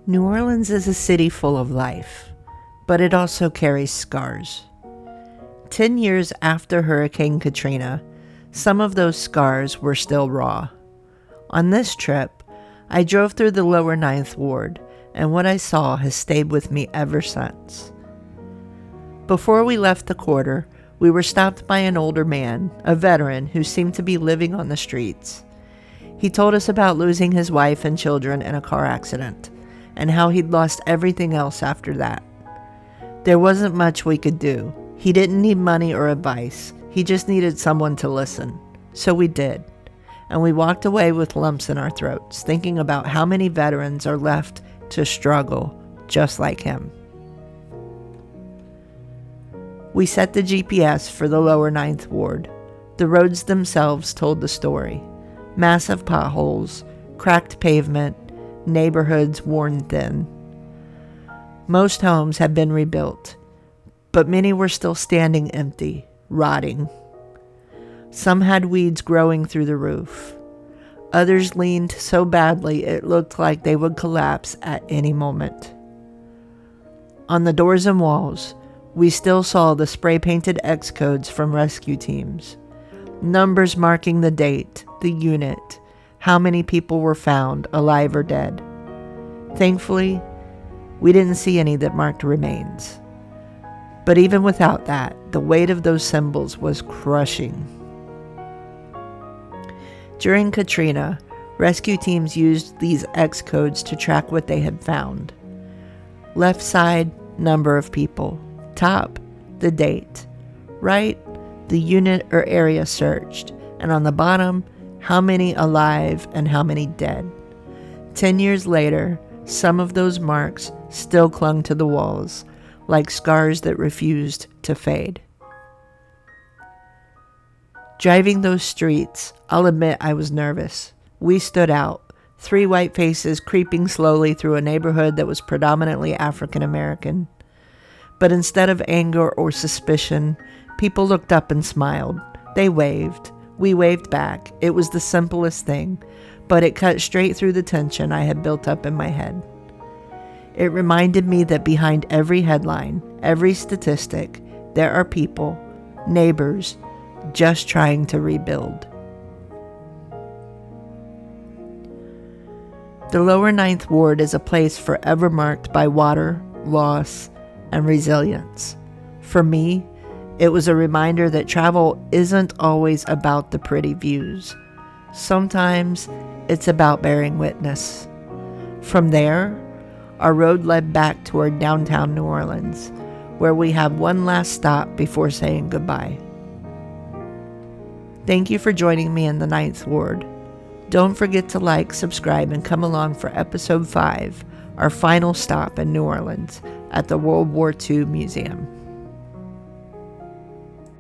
New Orleans is a city full of life, but it also carries scars. 10 years after Hurricane Katrina, some of those scars were still raw. On this trip, I drove through the lower Ninth Ward, and what I saw has stayed with me ever since. Before we left the quarter, we were stopped by an older man, a veteran who seemed to be living on the streets. He told us about losing his wife and children in a car accident, and how he'd lost everything else after that. There wasn't much we could do. He didn't need money or advice. He just needed someone to listen. So we did. And we walked away with lumps in our throats, thinking about how many veterans are left to struggle just like him. We set the GPS for the lower Ninth Ward. The roads themselves told the story. Massive potholes, cracked pavement, neighborhoods worn thin. Most homes had been rebuilt, but many were still standing empty, rotting. Some had weeds growing through the roof. Others leaned so badly it looked like they would collapse at any moment. On the doors and walls, we still saw the spray-painted X codes from rescue teams. Numbers marking the date, the unit, how many people were found, alive or dead. Thankfully, we didn't see any that marked remains. But even without that, the weight of those symbols was crushing. During Katrina, rescue teams used these X codes to track what they had found. Left side, number of people. Top, the date. Right, the unit or area searched. And on the bottom, how many alive and how many dead. 10 years later, some of those marks still clung to the walls, like scars that refused to fade. Driving those streets, I'll admit I was nervous. We stood out, 3 white faces creeping slowly through a neighborhood that was predominantly African American. But instead of anger or suspicion, people looked up and smiled. They waved. We waved back. It was the simplest thing, but it cut straight through the tension I had built up in my head. It reminded me that behind every headline, every statistic, there are people, neighbors, just trying to rebuild. The lower Ninth Ward is a place forever marked by water, loss, and resilience. For me, it was a reminder that travel isn't always about the pretty views. Sometimes it's about bearing witness. From there, our road led back toward downtown New Orleans, where we have one last stop before saying goodbye. Thank you for joining me in the Ninth Ward. Don't forget to like, subscribe, and come along for episode 5, our final stop in New Orleans at the World War II Museum.